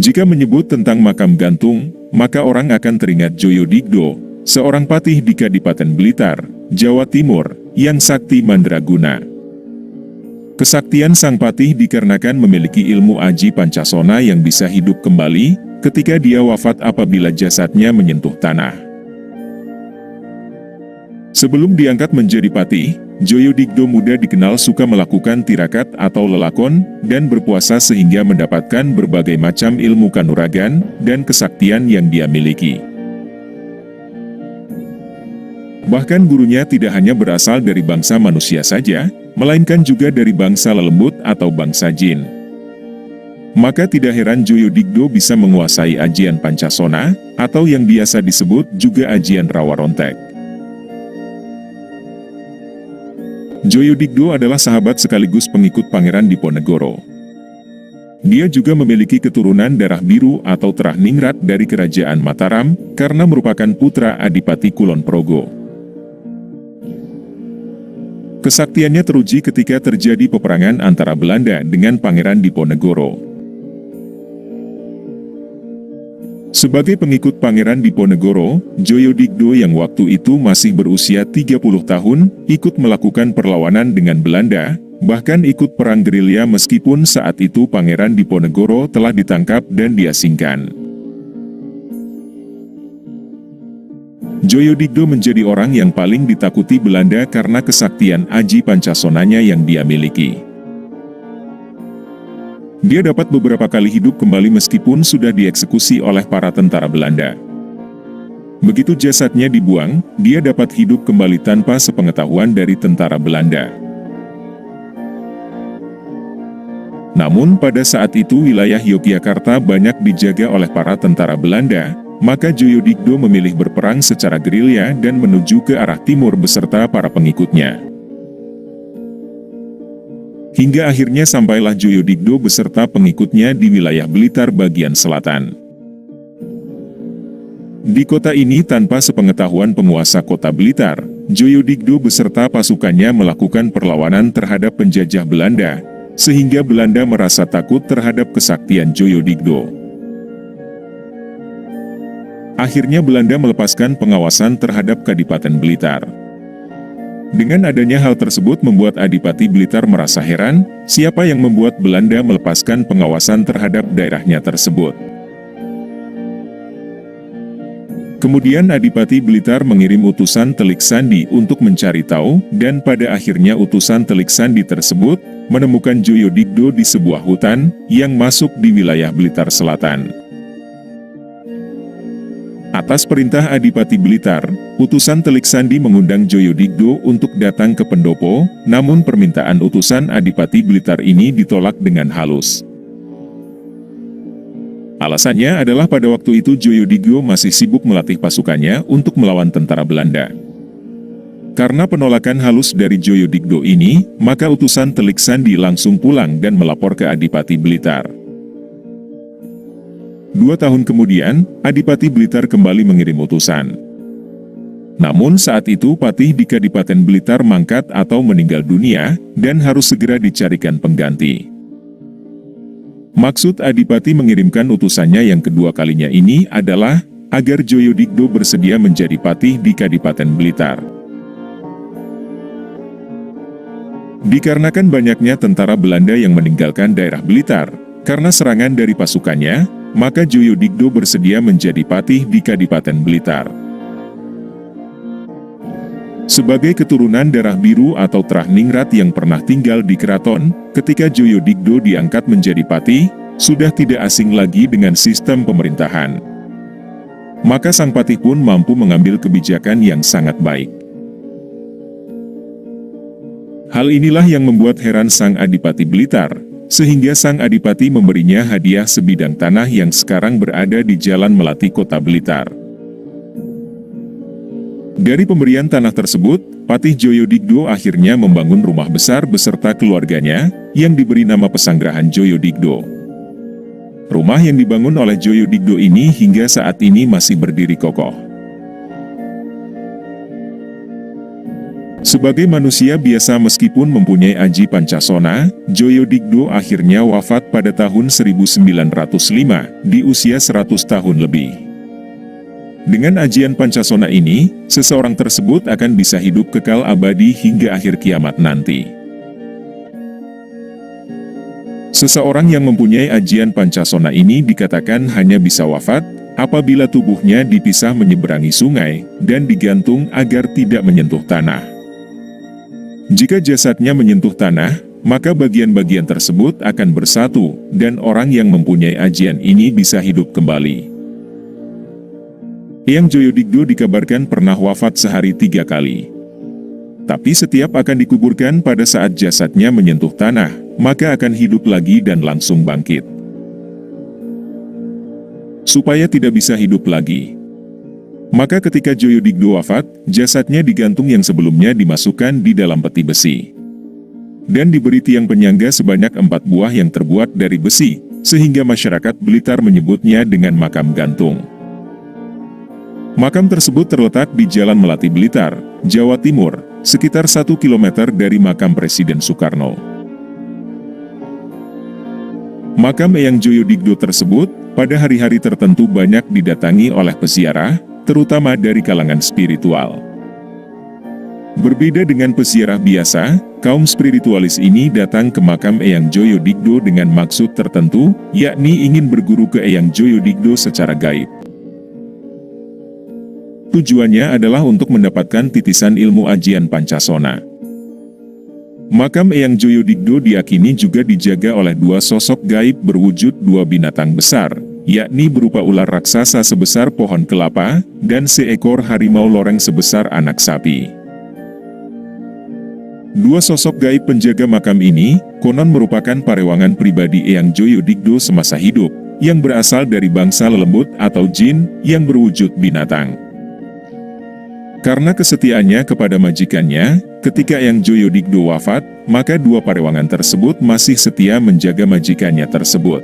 Jika menyebut tentang makam gantung, maka orang akan teringat Joyodigdo, seorang patih di Kadipaten Blitar, Jawa Timur, yang sakti mandraguna. Kesaktian sang patih dikarenakan memiliki ilmu aji pancasona yang bisa hidup kembali ketika dia wafat apabila jasadnya menyentuh tanah. Sebelum diangkat menjadi patih, Joyodigdo muda dikenal suka melakukan tirakat atau lelakon dan berpuasa sehingga mendapatkan berbagai macam ilmu kanuragan dan kesaktian yang dia miliki. Bahkan gurunya tidak hanya berasal dari bangsa manusia saja, melainkan juga dari bangsa lelembut atau bangsa jin. Maka tidak heran Joyodigdo bisa menguasai ajian pancasona, atau yang biasa disebut juga ajian rawarontek. Joyodigdo adalah sahabat sekaligus pengikut Pangeran Diponegoro. Dia juga memiliki keturunan darah biru atau terah ningrat dari Kerajaan Mataram, karena merupakan putra Adipati Kulon Progo. Kesaktiannya teruji ketika terjadi peperangan antara Belanda dengan Pangeran Diponegoro. Sebagai pengikut Pangeran Diponegoro, Joyodigdo yang waktu itu masih berusia 30 tahun, ikut melakukan perlawanan dengan Belanda, bahkan ikut perang gerilya meskipun saat itu Pangeran Diponegoro telah ditangkap dan diasingkan. Joyodigdo menjadi orang yang paling ditakuti Belanda karena kesaktian aji pancasonanya yang dia miliki. Dia dapat beberapa kali hidup kembali meskipun sudah dieksekusi oleh para tentara Belanda. Begitu jasadnya dibuang, dia dapat hidup kembali tanpa sepengetahuan dari tentara Belanda. Namun pada saat itu wilayah Yogyakarta banyak dijaga oleh para tentara Belanda, maka Joyodigdo memilih berperang secara gerilya dan menuju ke arah timur beserta para pengikutnya. Hingga akhirnya sampailah Joyodigdo beserta pengikutnya di wilayah Blitar bagian selatan. Di kota ini tanpa sepengetahuan penguasa kota Blitar, Joyodigdo beserta pasukannya melakukan perlawanan terhadap penjajah Belanda, sehingga Belanda merasa takut terhadap kesaktian Joyodigdo. Akhirnya Belanda melepaskan pengawasan terhadap Kadipaten Blitar. Dengan adanya hal tersebut membuat Adipati Blitar merasa heran, siapa yang membuat Belanda melepaskan pengawasan terhadap daerahnya tersebut. Kemudian Adipati Blitar mengirim utusan Telik Sandi untuk mencari tahu, dan pada akhirnya utusan Telik Sandi tersebut menemukan Joyodigdo di sebuah hutan yang masuk di wilayah Blitar Selatan. Atas perintah Adipati Blitar, utusan Telik Sandi mengundang Joyodigdo untuk datang ke pendopo, namun permintaan utusan Adipati Blitar ini ditolak dengan halus. Alasannya adalah pada waktu itu Joyodigdo masih sibuk melatih pasukannya untuk melawan tentara Belanda. Karena penolakan halus dari Joyodigdo ini, maka utusan Telik Sandi langsung pulang dan melapor ke Adipati Blitar. 2 tahun kemudian, Adipati Blitar kembali mengirim utusan. Namun saat itu patih di Kadipaten Blitar mangkat atau meninggal dunia, dan harus segera dicarikan pengganti. Maksud Adipati mengirimkan utusannya yang kedua kalinya ini adalah agar Joyodigdo bersedia menjadi patih di Kadipaten Blitar. Dikarenakan banyaknya tentara Belanda yang meninggalkan daerah Blitar karena serangan dari pasukannya, maka Joyodigdo bersedia menjadi patih di Kadipaten Blitar. Sebagai keturunan darah biru atau terah ningrat yang pernah tinggal di keraton, ketika Joyodigdo diangkat menjadi patih, sudah tidak asing lagi dengan sistem pemerintahan. Maka sang patih pun mampu mengambil kebijakan yang sangat baik. Hal inilah yang membuat heran sang Adipati Blitar, sehingga sang Adipati memberinya hadiah sebidang tanah yang sekarang berada di Jalan Melati Kota Blitar. Dari pemberian tanah tersebut, Patih Joyodigdo akhirnya membangun rumah besar beserta keluarganya, yang diberi nama Pesanggerahan Joyodigdo. Rumah yang dibangun oleh Joyodigdo ini hingga saat ini masih berdiri kokoh. Sebagai manusia biasa meskipun mempunyai aji Pancasona, Joyodigdo akhirnya wafat pada tahun 1905, di usia 100 tahun lebih. Dengan ajian Pancasona ini, seseorang tersebut akan bisa hidup kekal abadi hingga akhir kiamat nanti. Seseorang yang mempunyai ajian Pancasona ini dikatakan hanya bisa wafat apabila tubuhnya dipisah menyeberangi sungai dan digantung agar tidak menyentuh tanah. Jika jasadnya menyentuh tanah, maka bagian-bagian tersebut akan bersatu, dan orang yang mempunyai ajian ini bisa hidup kembali. Eyang Joyodigdo dikabarkan pernah wafat sehari 3 kali. Tapi setiap akan dikuburkan pada saat jasadnya menyentuh tanah, maka akan hidup lagi dan langsung bangkit. Supaya tidak bisa hidup lagi, maka ketika Joyodigdo wafat, jasadnya digantung yang sebelumnya dimasukkan di dalam peti besi. Dan diberi tiang penyangga sebanyak 4 buah yang terbuat dari besi, sehingga masyarakat Blitar menyebutnya dengan makam gantung. Makam tersebut terletak di Jalan Melati Blitar, Jawa Timur, sekitar 1 km dari makam Presiden Soekarno. Makam Eyang Joyodigdo tersebut, pada hari-hari tertentu banyak didatangi oleh peziarah, terutama dari kalangan spiritual. Berbeda dengan peziarah biasa, kaum spiritualis ini datang ke makam Eyang Joyodigdo dengan maksud tertentu, yakni ingin berguru ke Eyang Joyodigdo secara gaib. Tujuannya adalah untuk mendapatkan titisan ilmu ajian Pancasona. Makam Eyang Joyodigdo diyakini juga dijaga oleh 2 sosok gaib berwujud 2 binatang besar, yakni berupa ular raksasa sebesar pohon kelapa, dan seekor harimau loreng sebesar anak sapi. 2 sosok gaib penjaga makam ini, konon merupakan parewangan pribadi Eyang Joyodigdo semasa hidup, yang berasal dari bangsa lelembut atau jin, yang berwujud binatang. Karena kesetiaannya kepada majikannya, ketika Eyang Joyodigdo wafat, maka 2 parewangan tersebut masih setia menjaga majikannya tersebut.